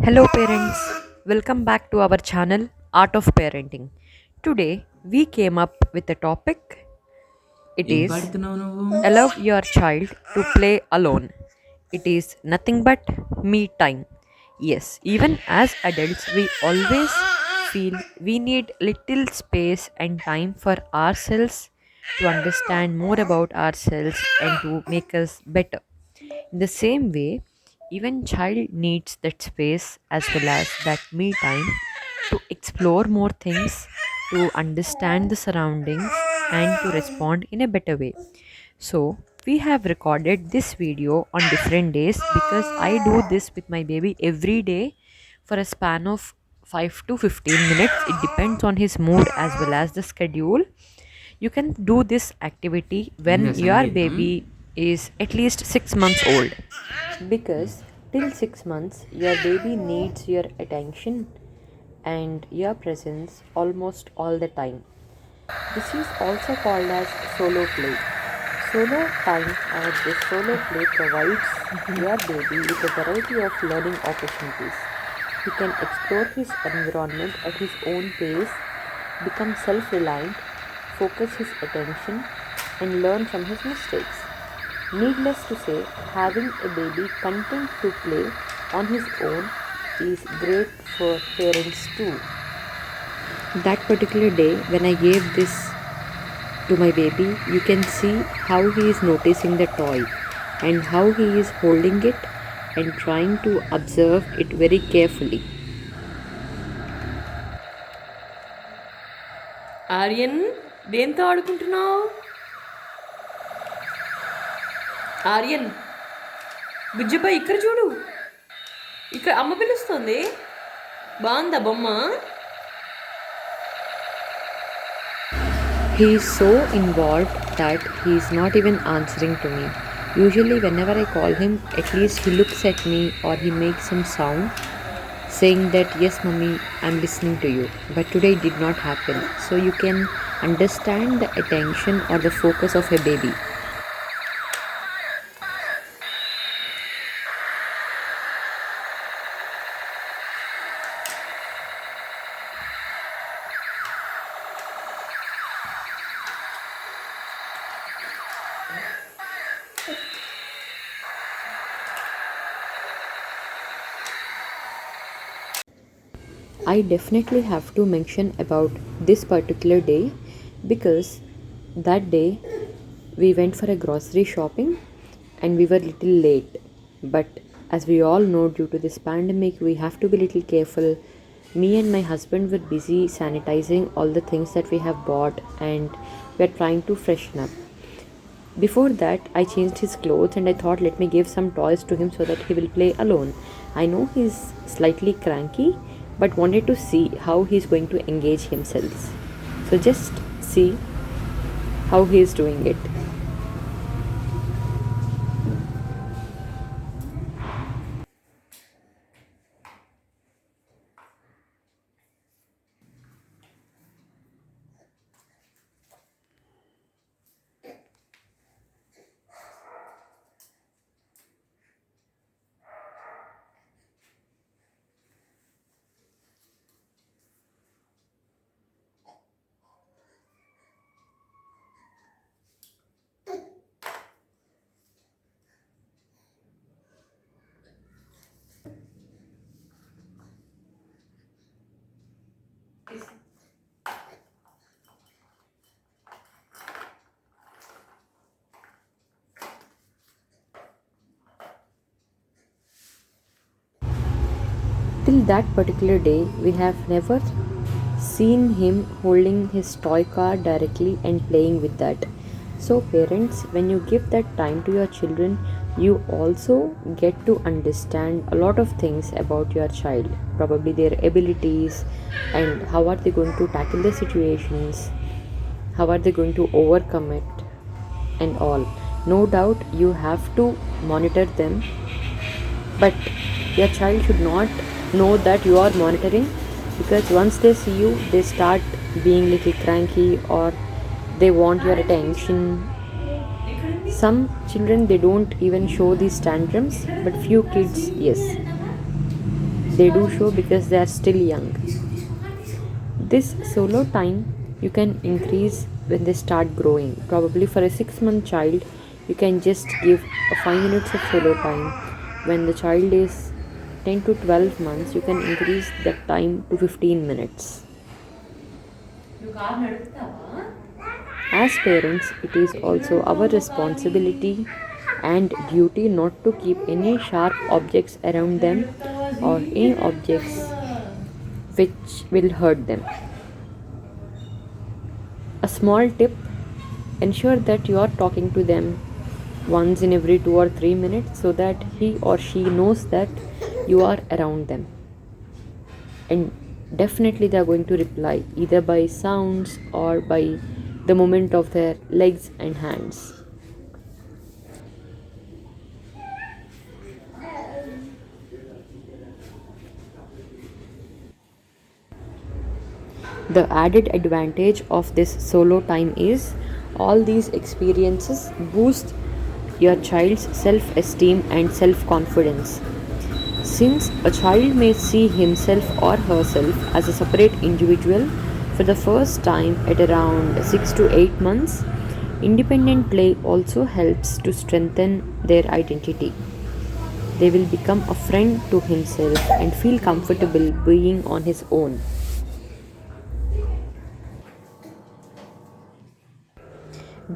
Hello, parents. Welcome back to our channel, Art of Parenting. Today, we came up with a topic. It ఏం is పాడుతున్నావు నువ్వు? allow your child to play alone. It is nothing but me time. Yes, even as adults, we always feel we need little space and time for ourselves to understand more about ourselves and to make us better. In the same way, even child needs that space as well as that me time to explore more things, to understand the surroundings and to respond in a better way. So, we have recorded this video on different days because I do this with my baby every day for a span of 5 to 15 minutes. It depends on his mood as well as the schedule. You can do this activity ఏందా when your సంగీతం? baby is at least 6 months old. Because till 6 months, your baby needs your attention and your presence almost all the time. This is also called as solo play. Solo time or the solo play provides your baby with a variety of learning opportunities. He can explore his environment at his own pace, become self reliant, focus his attention, and learn from his mistakes. Needless to say, having a baby content to play on his own is great for parents too. That particular day, when I gave this to my baby, you can see how he is noticing the toy and how he is holding it and trying to observe it very carefully. Aryan దేంతో ఆడుకుంటున్నావు? ఆర్యన్ బుజ్జిపై ఇక్కడ చూడు, ఇక్కడ అమ్మ పిలుస్తుంది. బాగుందా బొమ్మ? He is so involved that he is not even answering to me. Usually, whenever I call him, at least he looks at me or he makes some sound saying that, yes, mommy, I'm listening to you. But today it did not happen. So, you can understand the attention or the focus of a baby. I definitely have to mention about this particular day because that day we went for a grocery shopping and we were little late. But as we all know, due to this pandemic, we have to be little careful. Me and my husband were busy sanitizing all the things that we have bought and we are trying to freshen up. Before that, I changed his clothes and I thought, let me give some toys to him so that he will play alone. I know he's slightly cranky, but wanted to see how he's going to engage himself. So just see how he is doing it. Till that particular day, we have never seen him holding his toy car directly and playing with that. So, parents, when you give that time to your children, you also get to understand a lot of things about your child, probably their abilities and how are they going to tackle the situations, how are they going to overcome it, and all. No doubt you have to monitor them, but your child should not know that you are monitoring because once they see you, they start being little cranky or they want your attention. Some children they don't even show these tantrums, but few kids, yes. they do show because they are still young. This solo time you can increase when they start growing. Probably for a 6-month child, you can just give a 5 minutes of solo time. When the child is 10 to 12 months, you can increase that time to 15 minutes. As parents, it is also our responsibility and duty not to keep any sharp objects around them or any objects which will hurt them. A small tip: ensure that you are talking to them once in every 2 or 3 minutes so that he or she knows that you are around them. And definitely they are going to reply either by sounds or by the movement of their legs and hands. The added advantage of this solo time is all these experiences boost your child's self esteem and self confidence. Since a child may see himself or herself as a separate individual for the first time at around 6 to 8 months, independent play also helps to strengthen their identity. They will become a friend to himself and feel comfortable being on his own.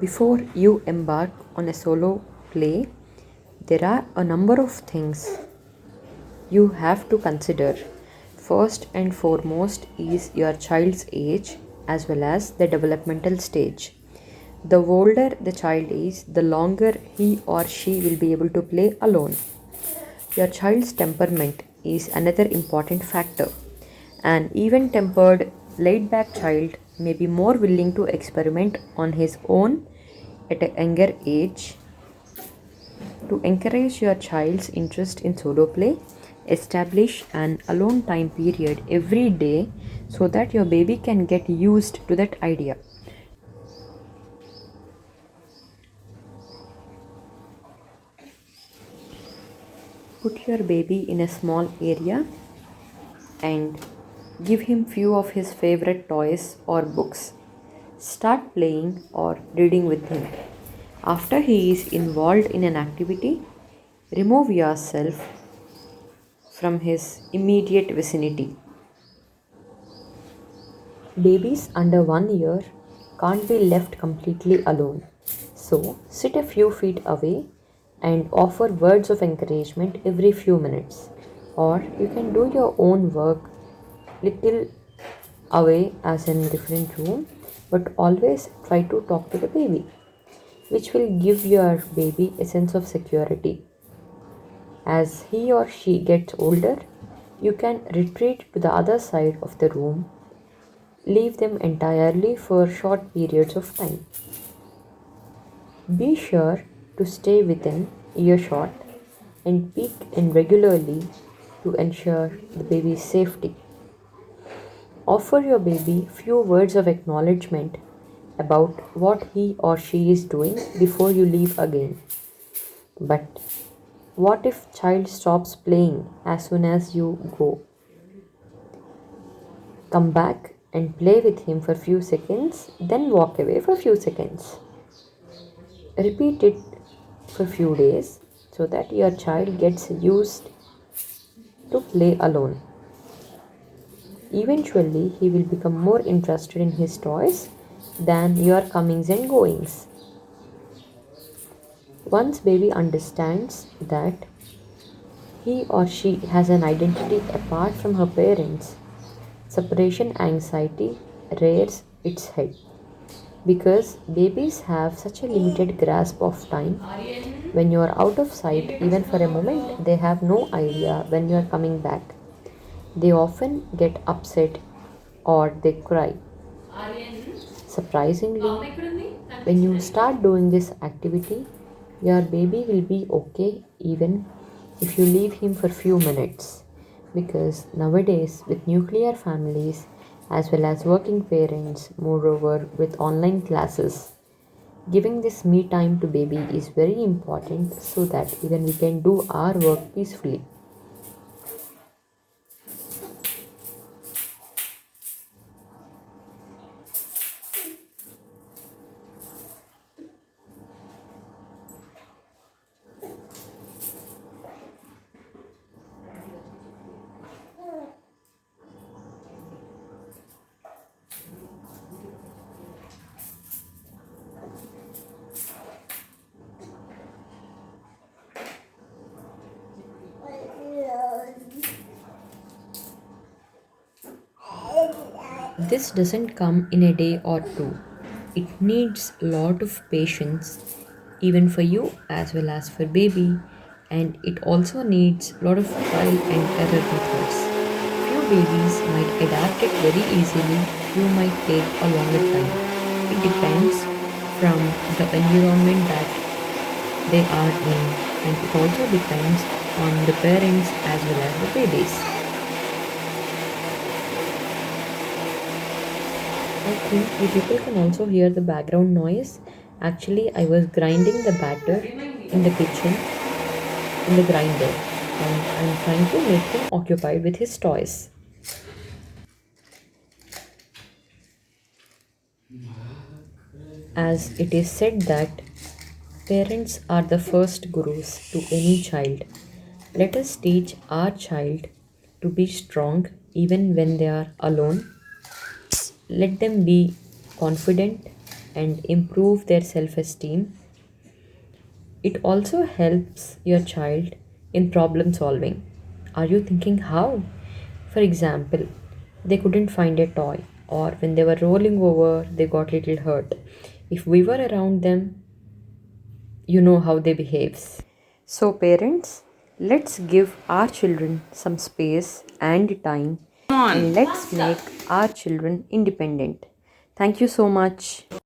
Before you embark on a solo play, there are a number of things you have to consider. First and foremost is your child's age as well as the developmental stage. The older the child is, the longer he or she will be able to play alone. Your child's temperament is another important factor. An even tempered, laid back child may be more willing to experiment on his own at a younger age. To encourage your child's interest in solo play, establish an alone time period every day so that your baby can get used to that idea. Put your baby in a small area and give him few of his favorite toys or books. Start playing or reading with him. After he is involved in an activity, remove yourself from his immediate vicinity. Babies under 1 year can't be left completely alone. So sit a few feet away and offer words of encouragement every few minutes. Or you can do your own work little away as in different room, but always try to talk to the baby, which will give your baby a sense of security. As he or she gets older, you can retreat to the other side of the room, leave them entirely for short periods of time. Be sure to stay within earshot and peek in regularly to ensure the baby's safety. Offer your baby few words of acknowledgement about what he or she is doing before you leave again. But what if child stops playing as soon as you go? Come back and play with him for few seconds, then walk away for few seconds. Repeat it for few days so that your child gets used to play alone. Eventually, he will become more interested in his toys than your comings and goings. Once baby understands that he or she has an identity apart from her parents, separation anxiety rears its head. Because babies have such a limited grasp of time, when you are out of sight, even for a moment, they have no idea when you are coming back. They often get upset or they cry. Surprisingly, when you start doing this activity, your baby will be okay even if you leave him for few minutes. Because nowadays, with nuclear families as well as working parents, moreover with online classes, giving this me time to baby is very important so that even we can do our work peacefully. This doesn't come in a day or two. It needs a lot of patience, even for you as well as for baby, and it also needs a lot of trial and error methods. Few babies might adapt it very easily, few might take a longer time. It depends from the environment that they are in, and it also depends on the parents as well as the babies. I think you people can also hear the background noise. Actually, I was grinding the batter in the kitchen in the grinder, and I'm trying to make him occupied with his toys. As it is said that parents are the first gurus to any child. Let us teach our child to be strong even when they are alone. Let them be confident and improve their self esteem. It also helps your child in problem solving. Are you thinking how? For example, they couldn't find a toy, or when they were rolling over, they got little hurt. If we were around them, you know how they behaves. So parents, let's give our children some space and time, and let's make our children independent. Thank you so much.